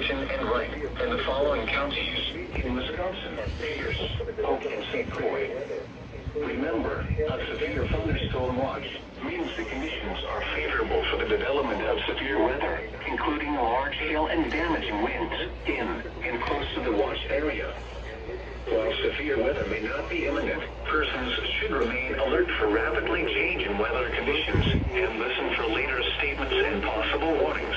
Washington, and Wright, and the following counties in Wisconsin: Pierce, Polk, and St. Croix. Remember, a severe thunderstorm watch means the conditions are favorable for the development of severe weather, including large hail and damaging winds in and close to the watch area. While severe weather may not be imminent, persons should remain alert for rapidly changing weather conditions and listen for later statements and possible warnings.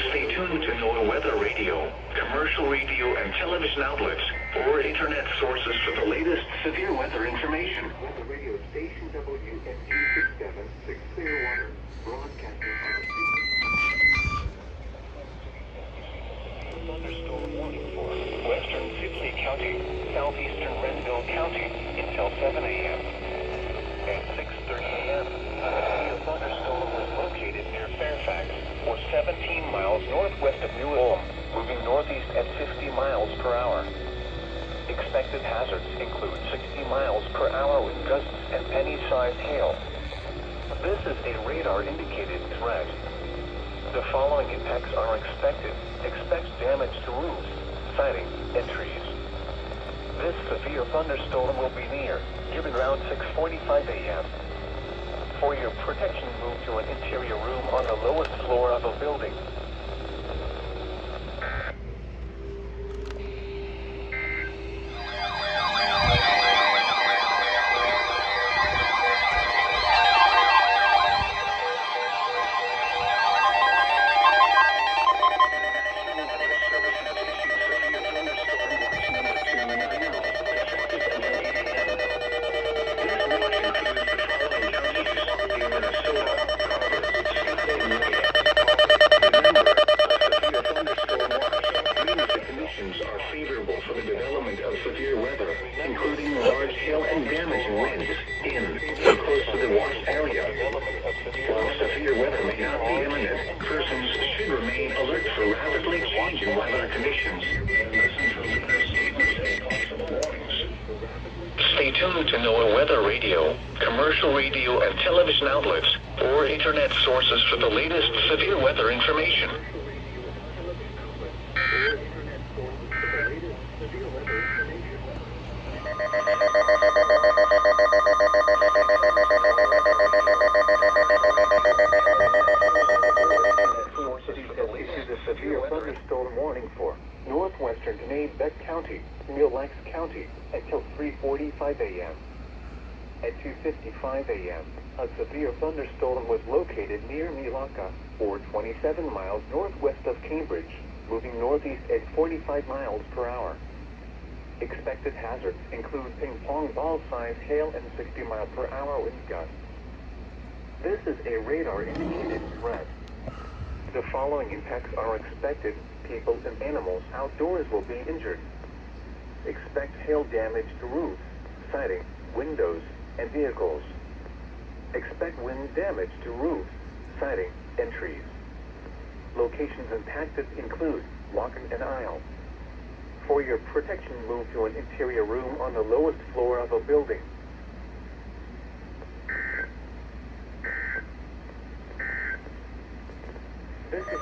Stay tuned to NOAA Weather Radio, commercial radio and television outlets, or internet sources for the latest severe weather information. Weather radio station WMG 67601, broadcasting on thunderstorm warning for western Sibley County, southeastern Renville County until 7 a.m. At 6:30 a.m., a thunderstorm was located near Fairfax, or 17 miles northwest of New Ulm, moving northeast at 50 miles per hour. Expected hazards include 60 miles per hour wind gusts and penny-sized hail. This is a radar-indicated threat. The following impacts are expected. Expect damage to roofs, siding, and trees. This severe thunderstorm will be near, given around 6:45 a.m. For your protection, move to an interior room on the lowest floor of a building. Stay tuned to NOAA Weather Radio, commercial radio and television outlets, or internet sources for the latest severe weather information. Issues a severe thunderstorm warning for northwestern Kennebec County, Mille Lacs County, until 3:45 a.m. At 2:55 a.m., a severe thunderstorm was located near Milaka, or 27 miles northwest of Cambridge, moving northeast at 45 miles per hour. Expected hazards include ping-pong ball-sized hail and 60 mile per hour wind gusts. This is a radar-indicated threat. The following impacts are expected. People and animals outdoors will be injured. Expect hail damage to roofs, siding, windows, and vehicles. Expect wind damage to roofs, siding, and trees. Locations impacted include Locken and Isle. For your protection, move to an interior room on the lowest floor of a building. This is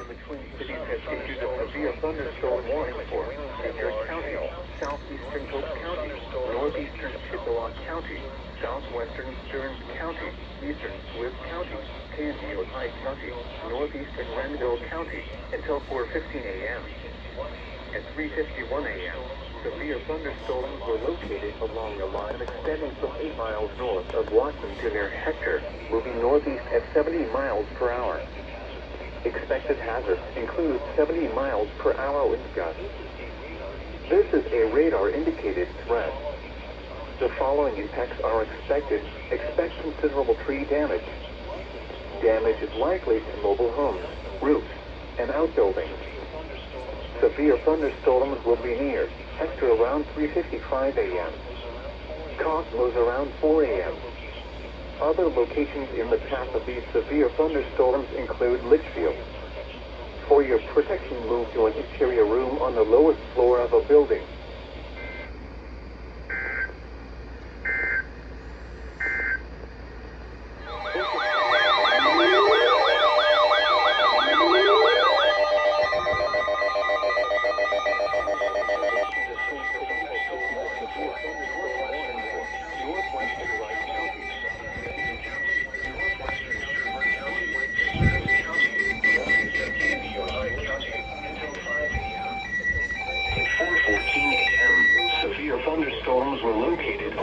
between cities has issued a severe thunderstorm warning for Senior County, southeastern Polk County, northeastern Chippewa County, southwestern Stearns County, eastern Swift County, Tanfield County, northeastern Renville County, until 4:15 a.m. At 3:51 a.m., severe thunderstorms were located along a line extending from 8 miles north of Watson to near Hector, moving northeast at 70 miles per hour. Expected hazards include 70 miles per hour wind gusts. This is a radar-indicated threat. The following impacts are expected. Expect considerable tree damage. Damage is likely to mobile homes, roofs, and outbuildings. Severe thunderstorms will be near Hector around 3:55 a.m. Cost moves around 4 a.m. Other locations in the path of these severe thunderstorms include Litchfield. For your protection, move to an interior room on the lowest floor of a building.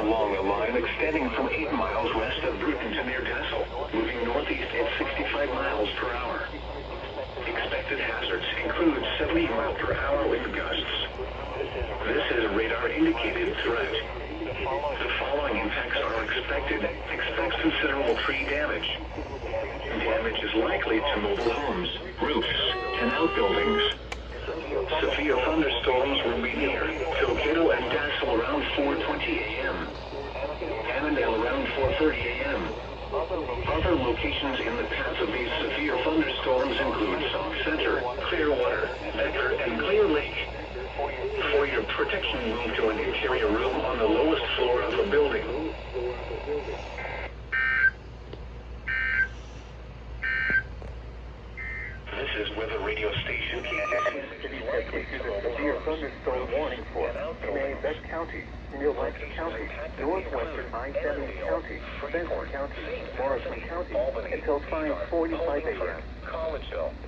along a line extending from 8 miles west of Bruton to near Dassel, moving northeast at 65 miles per hour. Expected hazards include 70 mile per hour wind gusts. This is radar indicated threat. The following impacts are expected. Expect considerable tree damage. Damage is likely to mobile homes, roofs, and outbuildings. Severe thunderstorms will be near Filkado and Dassel around 4:20 a.m. Annandale around 4:30 a.m. Other locations in the path of these severe thunderstorms include South Center, Clearwater, Becker, and Clear Lake. For your protection, move to an interior room on the lowest floor of a building. This is Weather Radio Station severe thunderstorm warning for Beck County, Mill Lake County, Northwestern I-70 County, Benson County, Morrison County, until 5:45 a.m.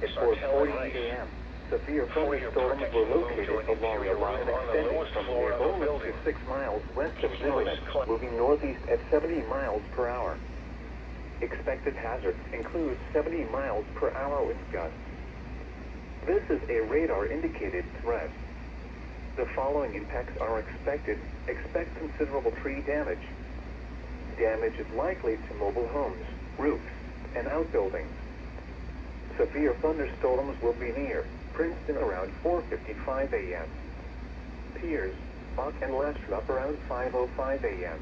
At 4:48 a.m., severe thunderstorms were located along a line extending from near Bowman to 6 miles west of Zimmerman, moving northeast at 70 miles per hour. Expected hazards include 70 miles per hour wind gusts. This is a radar-indicated threat. The following impacts are expected. Expect considerable tree damage. Damage is likely to mobile homes, roofs, and outbuildings. Severe thunderstorms will be near Princeton around 4:55 a.m. Piers, Buck, and Lastrop around 5:05 a.m.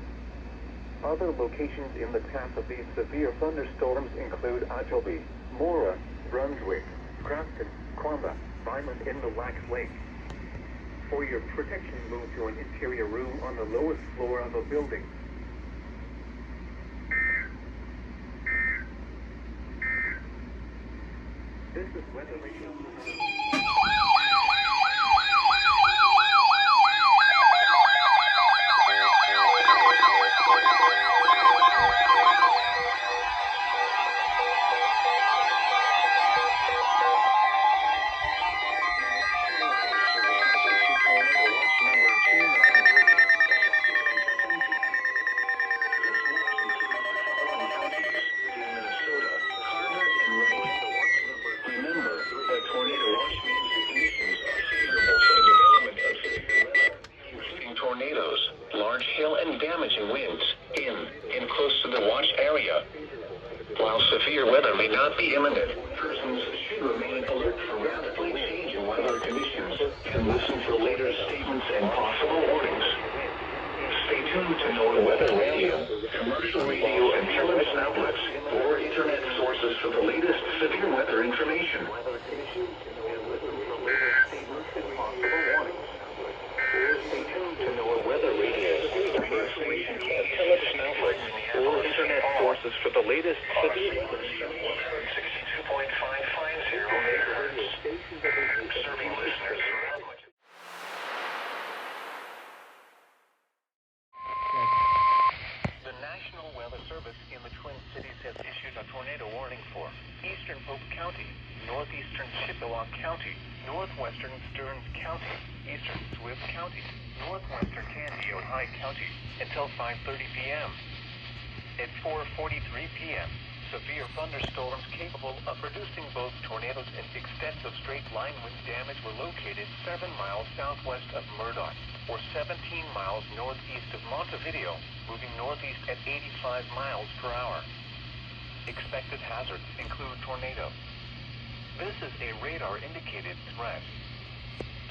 Other locations in the path of these severe thunderstorms include Ogilvie, Mora, Brunswick, Crafton, Quamba, Vineland, and the Wax Lake. For your protection, move to an interior room on the lowest floor of a building. This is Weather Radio. Severe weather may not be imminent. Persons should remain alert for rapidly changing weather conditions and listen for later statements and possible warnings. Stay tuned to NOAA Weather Radio, commercial radio and television outlets, or internet sources for the latest severe weather information. Stay tuned to NOAA Weather Radio, commercial radio and television outlets, or internet sources for the latest severe weather. 62.550 megahertz. Serving listeners around much. The National Weather Service in the Twin Cities has issued a tornado warning for eastern Polk County, northeastern Chippewa County, northwestern Stearns County, eastern Swift County, northwestern Canby, Ojai County, until 5:30 p.m. At 4:43 p.m., severe thunderstorms capable of producing both tornadoes and extensive straight-line wind damage were located 7 miles southwest of Murdoch, or 17 miles northeast of Montevideo, moving northeast at 85 miles per hour. Expected hazards include tornado. This is a radar-indicated threat.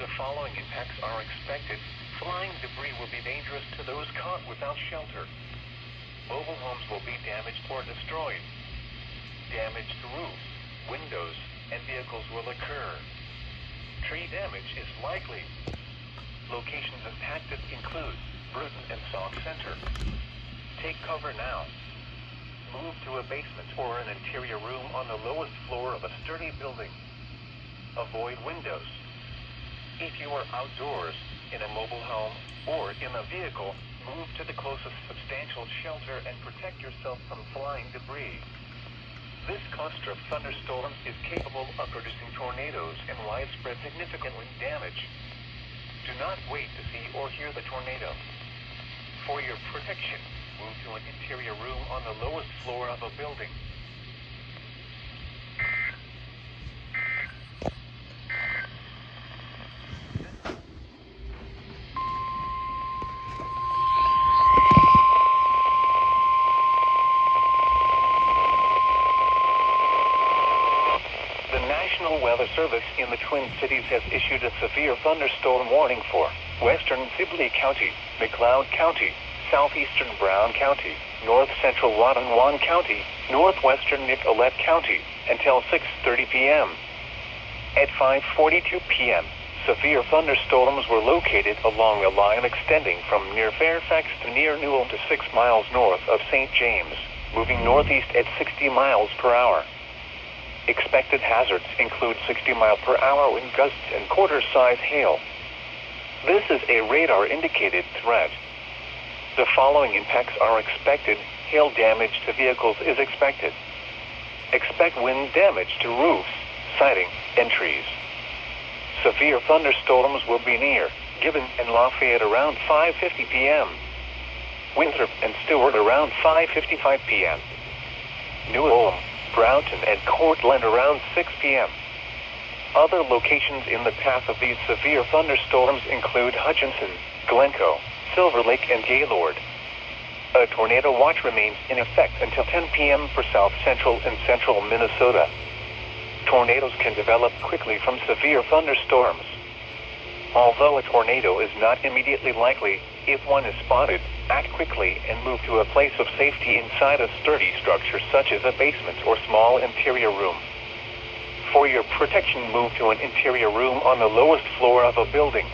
The following impacts are expected. Flying debris will be dangerous to those caught without shelter. Mobile homes will be damaged or destroyed. Damage to roofs, windows, and vehicles will occur. Tree damage is likely. Locations impacted include Bruton and Sauk Center. Take cover now. Move to a basement or an interior room on the lowest floor of a sturdy building. Avoid windows. If you are outdoors, in a mobile home, or in a vehicle, move to the closest substantial shelter and protect yourself from flying debris. This cluster of thunderstorms is capable of producing tornadoes and widespread significant wind damage. Do not wait to see or hear the tornado. For your protection, move to an interior room on the lowest floor of a building. The National Weather Service in the Twin Cities has issued a severe thunderstorm warning for western Sibley County, McLeod County, southeastern Brown County, north central Watonwan County, northwestern Nicollet County, until 6:30 p.m. At 5:42 p.m., severe thunderstorms were located along a line extending from near Fairfax to near Newell to 6 miles north of St. James, moving northeast at 60 miles per hour. Expected hazards include 60-mile-per-hour wind gusts and quarter-size hail. This is a radar-indicated threat. The following impacts are expected. Hail damage to vehicles is expected. Expect wind damage to roofs, siding, and trees. Severe thunderstorms will be near Gibbon and Lafayette around 5:50 p.m. Winthrop and Stewart around 5:55 p.m. New Ulm, Broughton, and Cortland around 6 p.m. Other locations in the path of these severe thunderstorms include Hutchinson, Glencoe, Silver Lake, and Gaylord. A tornado watch remains in effect until 10 p.m. for south central and central Minnesota. Tornadoes can develop quickly from severe thunderstorms. Although a tornado is not immediately likely, if one is spotted, act quickly and move to a place of safety inside a sturdy structure such as a basement or small interior room. For your protection, move to an interior room on the lowest floor of a building.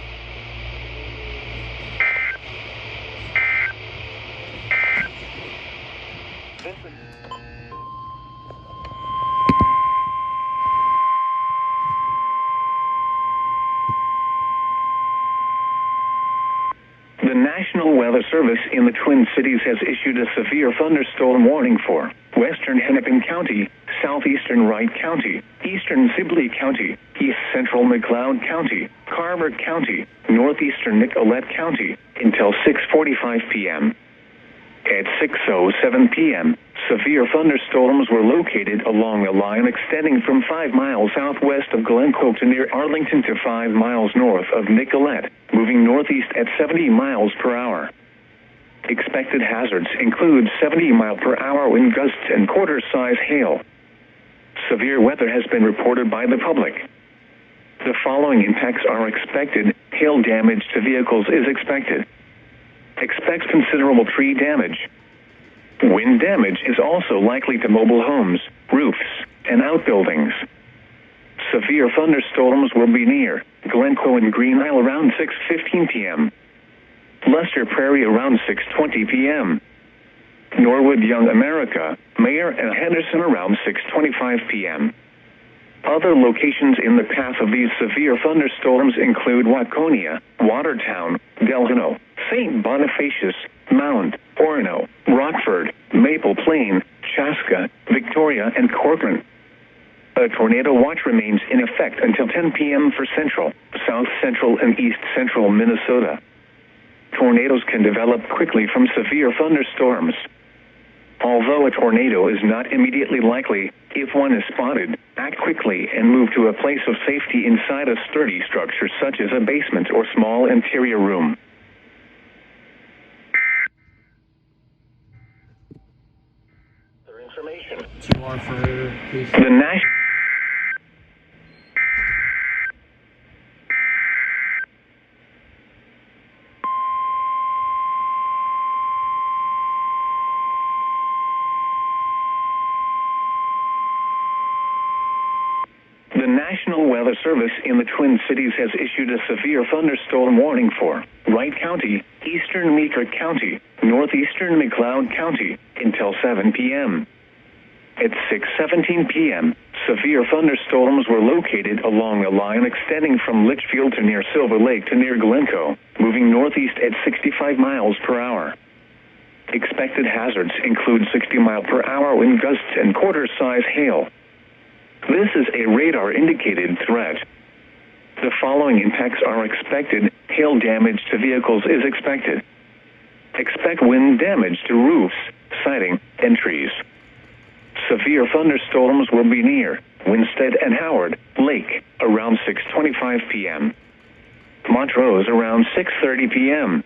The National Weather Service in the Twin Cities has issued a severe thunderstorm warning for western Hennepin County, southeastern Wright County, eastern Sibley County, east central McLeod County, Carver County, northeastern Nicollet County, until 6:45 p.m. At 6:07 p.m., severe thunderstorms were located along a line extending from 5 miles southwest of Glencoe to near Arlington to 5 miles north of Nicollet, moving northeast at 70 miles per hour. Expected hazards include 70-mile-per-hour wind gusts and quarter-size hail. Severe weather has been reported by the public. The following impacts are expected. Hail damage to vehicles is expected. Expect considerable tree damage. Wind damage is also likely to mobile homes, roofs, and outbuildings. Severe thunderstorms will be near Glencoe and Green Isle around 6:15 p.m. Lester Prairie around 6:20 p.m. Norwood, Young America, Mayer, and Henderson around 6:25 p.m. Other locations in the path of these severe thunderstorms include Waconia, Watertown, Delano, St. Bonifacius, Mound, Orono, Rockford, Maple Plain, Chaska, Victoria, and Corcoran. A tornado watch remains in effect until 10 p.m. for central, south central, and east central Minnesota. Tornadoes can develop quickly from severe thunderstorms. Although a tornado is not immediately likely, if one is spotted, act quickly and move to a place of safety inside a sturdy structure such as a basement or small interior room. For information, the National The National Weather Service in the Twin Cities has issued a severe thunderstorm warning for Wright County, eastern Meeker County, northeastern McLeod County, until 7 p.m. At 6:17 p.m., severe thunderstorms were located along a line extending from Litchfield to near Silver Lake to near Glencoe, moving northeast at 65 miles per hour. Expected hazards include 60-mile-per-hour wind gusts and quarter-size hail. This is a radar-indicated threat. The following impacts are expected. Hail damage to vehicles is expected. Expect wind damage to roofs, siding, and trees. Severe thunderstorms will be near Winstead and Howard Lake around 6:25 p.m. Montrose around 6:30 p.m.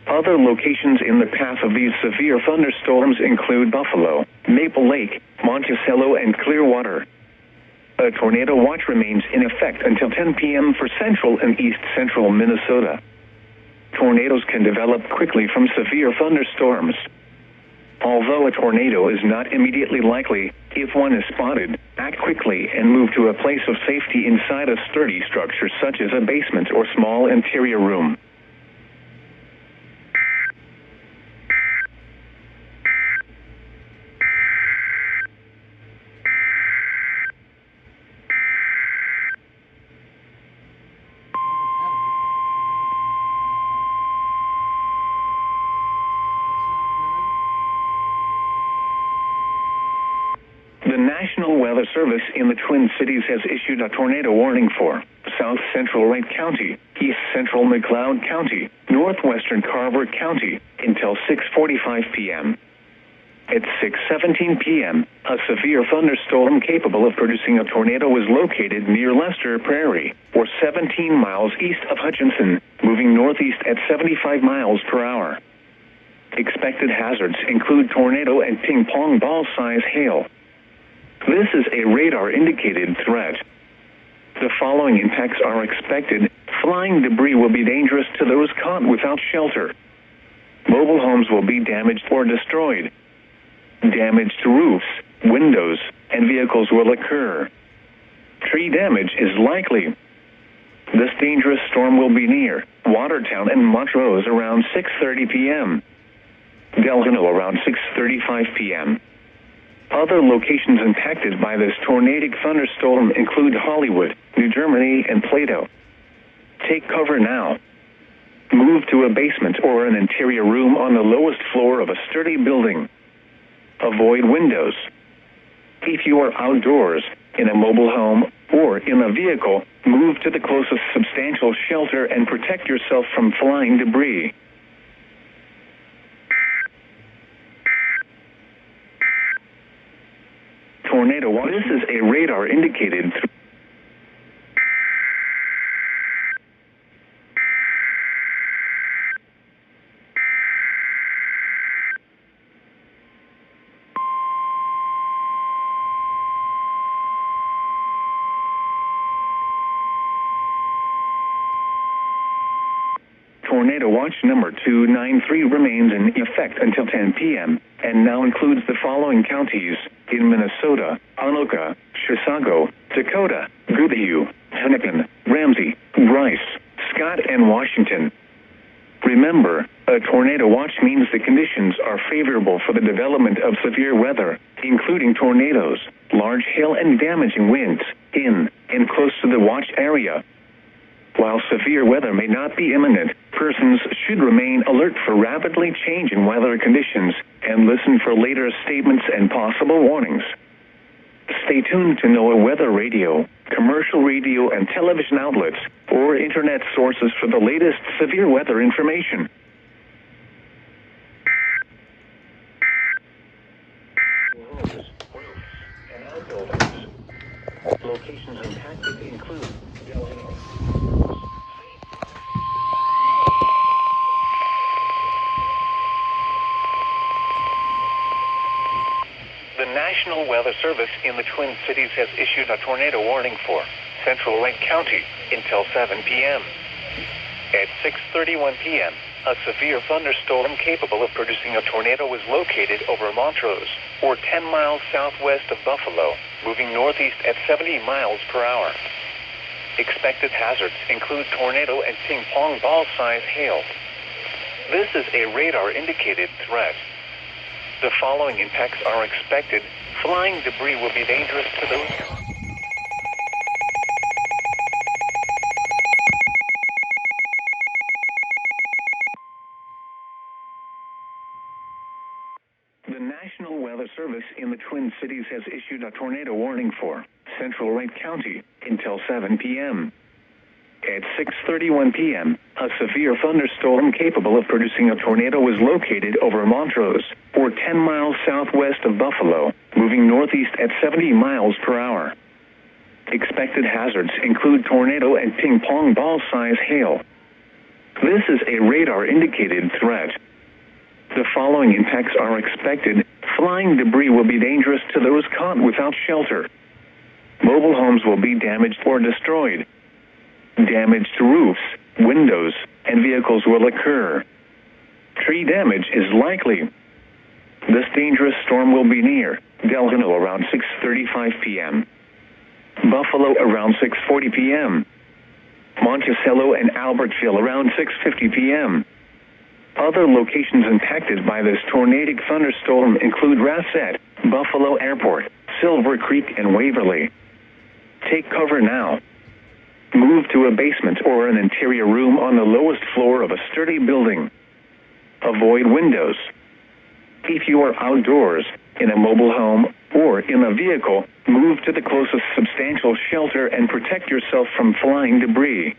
Other locations in the path of these severe thunderstorms include Buffalo, Maple Lake, Monticello, and Clearwater. A tornado watch remains in effect until 10 p.m. for central and east central Minnesota. Tornadoes can develop quickly from severe thunderstorms. Although a tornado is not immediately likely, if one is spotted, act quickly and move to a place of safety inside a sturdy structure such as a basement or small interior room. The National Weather Service in the Twin Cities has issued a tornado warning for South Central Wright County, East Central McLeod County, Northwestern Carver County until 6:45 p.m. At 6:17 p.m., a severe thunderstorm capable of producing a tornado was located near Lester Prairie, or 17 miles east of Hutchinson, moving northeast at 75 miles per hour. Expected hazards include tornado and ping-pong ball-size hail. This is a radar-indicated threat. The following impacts are expected. Flying debris will be dangerous to those caught without shelter. Mobile homes will be damaged or destroyed. Damage to roofs, windows, and vehicles will occur. Tree damage is likely. This dangerous storm will be near Watertown and Montrose around 6:30 p.m. Delano around 6:35 p.m. Other locations impacted by this tornadic thunderstorm include Hollywood, New Germany, and Plato. Take cover now. Move to a basement or an interior room on the lowest floor of a sturdy building. Avoid windows. If you are outdoors, in a mobile home, or in a vehicle, move to the closest substantial shelter and protect yourself from flying debris. Tornado watch. This is a radar-indicated. Tornado watch number 293 remains in effect until 10 p.m. and now includes the following counties in Minnesota: Anoka, Chisago, Dakota, Goodhue, Hennepin, Ramsey, Bryce, Scott, and Washington. Remember, a tornado watch means the conditions are favorable for the development of severe weather, including tornadoes, large hail, and damaging winds in and close to the watch area. While severe weather may not be imminent, persons should remain alert for rapidly changing weather conditions and listen for later statements and possible warnings. Stay tuned to NOAA weather radio, commercial radio and television outlets, or internet sources for the latest severe weather information. Locations impacted include Delano. The National Weather Service in the Twin Cities has issued a tornado warning for Central Wright County until 7 p.m. At 6:31 p.m., a severe thunderstorm capable of producing a tornado was located over Montrose, or 10 miles southwest of Buffalo, moving northeast at 70 miles per hour. Expected hazards include tornado and ping-pong ball-size hail. This is a radar-indicated threat. The following impacts are expected. Flying debris will be dangerous to those. The National Weather Service in the Twin Cities has issued a tornado warning for Central Wright County until 7 p.m. At 6:31 p.m., a severe thunderstorm capable of producing a tornado was located over Montrose, or 10 miles southwest of Buffalo, moving northeast at 70 miles per hour. Expected hazards include tornado and ping-pong ball-size hail. This is a radar-indicated threat. The following impacts are expected. Flying debris will be dangerous to those caught without shelter. Mobile homes will be damaged or destroyed. Damage to roofs, windows, and vehicles will occur. Tree damage is likely. This dangerous storm will be near Delano around 6:35 p.m. Buffalo around 6:40 p.m. Monticello and Albertville around 6:50 p.m. Other locations impacted by this tornadic thunderstorm include Rassett, Buffalo Airport, Silver Creek, and Waverly. Take cover now. Move to a basement or an interior room on the lowest floor of a sturdy building. Avoid windows. If you are outdoors, in a mobile home, or in a vehicle, move to the closest substantial shelter and protect yourself from flying debris.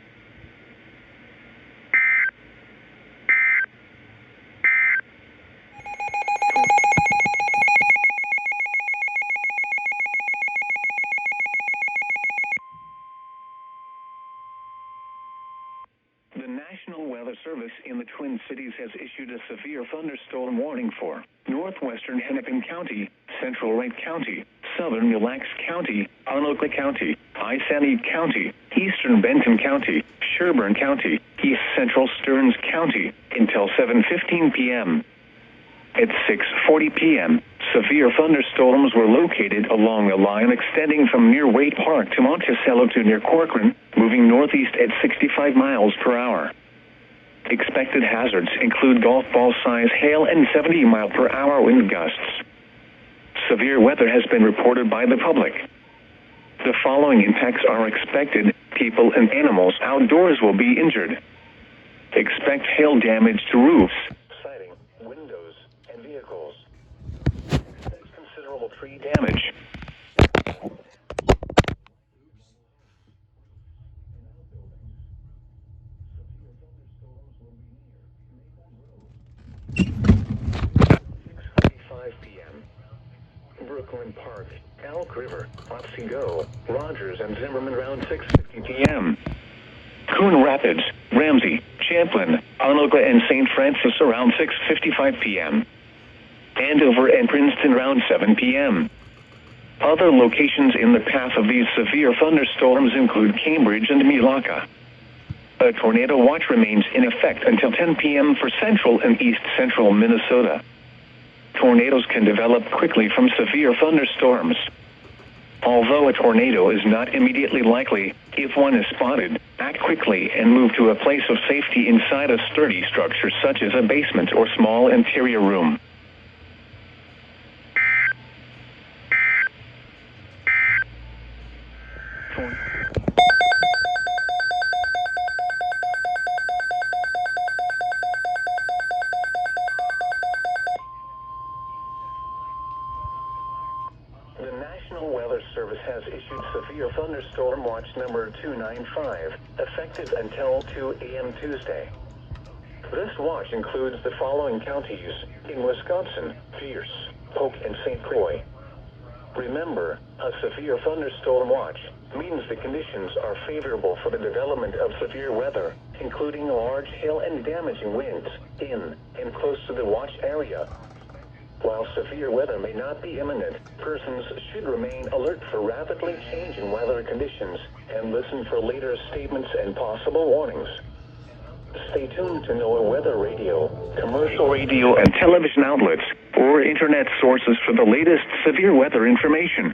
The National Weather Service in the Twin Cities has issued a severe thunderstorm warning for northwestern Hennepin County, central Wright County, southern Mille Lacs County, Onondaga County, Isanti County, eastern Benton County, Sherburne County, east central Stearns County, until 7:15 p.m. At 6:40 p.m., severe thunderstorms were located along a line extending from near Waite Park to Monticello to near Corcoran, moving northeast at 65 miles per hour. Expected hazards include golf ball-size hail and 70-mile-per-hour wind gusts. Severe weather has been reported by the public. The following impacts are expected. People and animals outdoors will be injured. Expect hail damage to roofs, siding, windows, and vehicles. Expect considerable tree damage. Brooklyn Park, Elk River, Otsego, Rogers, and Zimmerman around 6:50 p.m. Coon Rapids, Ramsey, Champlin, Onondaga, and St. Francis around 6:55 p.m. Andover and Princeton around 7 p.m. Other locations in the path of these severe thunderstorms include Cambridge and Milaca. A tornado watch remains in effect until 10 p.m. for central and east central Minnesota. Tornadoes can develop quickly from severe thunderstorms. Although a tornado is not immediately likely, if one is spotted, act quickly and move to a place of safety inside a sturdy structure such as a basement or small interior room. The National Weather Service has issued Severe Thunderstorm Watch number 295, effective until 2 a.m. Tuesday. This watch includes the following counties in Wisconsin: Pierce, Polk, and St. Croix. Remember, a severe thunderstorm watch means the conditions are favorable for the development of severe weather, including large hail and damaging winds in and close to the watch area. While severe weather may not be imminent, persons should remain alert for rapidly changing weather conditions and listen for later statements and possible warnings. Stay tuned to NOAA Weather Radio, commercial radio and television outlets, or internet sources for the latest severe weather information.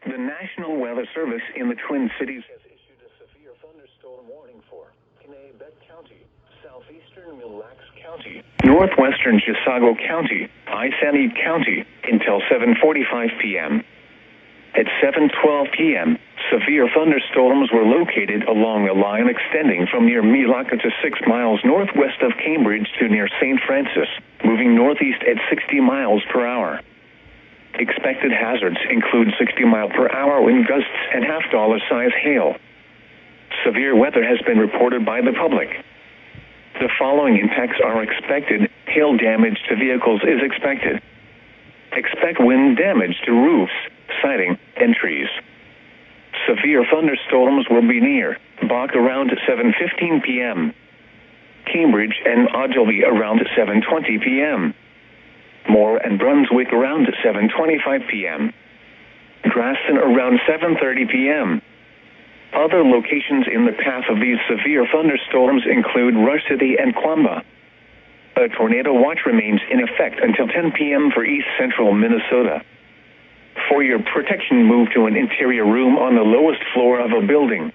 The National Weather Service in the Twin Cities has issued a severe thunderstorm warning for Kennebec County, southeastern Mille Lacs County, northwestern Chisago County, Isanti County, until 7:45 p.m. At 7:12 p.m., severe thunderstorms were located along a line extending from near Milaka to 6 miles northwest of Cambridge to near St. Francis, moving northeast at 60 miles per hour. Expected hazards include 60-mile-per-hour wind gusts and half-dollar-size hail. Severe weather has been reported by the public. The following impacts are expected. Hail damage to vehicles is expected. Expect wind damage to roofs, siding, and trees. Severe thunderstorms will be near Bach around 7:15 p.m. Cambridge and Ogilvy around 7:20 p.m. Moore and Brunswick around 7:25 p.m. Grafton around 7:30 p.m. Other locations in the path of these severe thunderstorms include Rush City and Quamba. A tornado watch remains in effect until 10 p.m. for east central Minnesota. For your protection, move to an interior room on the lowest floor of a building.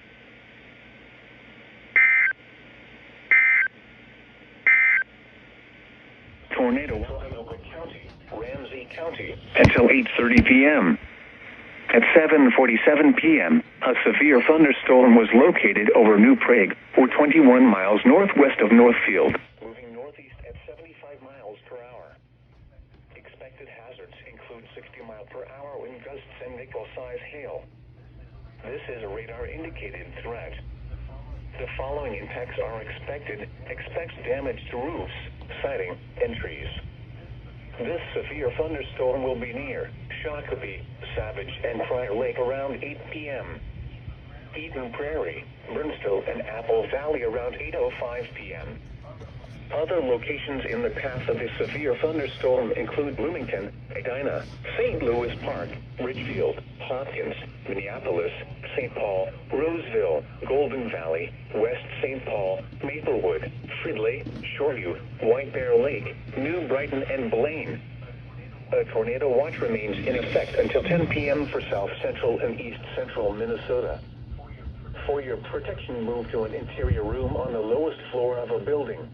Tornado Ramsey County until 8:30 p.m. At 7:47 p.m., a severe thunderstorm was located over New Prague, or 21 miles northwest of Northfield, moving northeast at 75 miles per hour. Expected hazards include 60-mile-per-hour wind gusts and nickel-size hail. This is a radar-indicated threat. The following impacts are expected. Expect damage to roofs, siding, and trees. This severe thunderstorm will be near Shakopee, Savage, and Prior Lake around 8 p.m. Eden Prairie, Burnstow, and Apple Valley around 8:05 p.m. Other locations in the path of the severe thunderstorm include Bloomington, Edina, St. Louis Park, Ridgefield, Hopkins, Minneapolis, St. Paul, Roseville, Golden Valley, West St. Paul, Maplewood, Fridley, Shoreview, White Bear Lake, New Brighton, and Blaine. A tornado watch remains in effect until 10 p.m. for south central and east central Minnesota. For your protection, move to an interior room on the lowest floor of a building.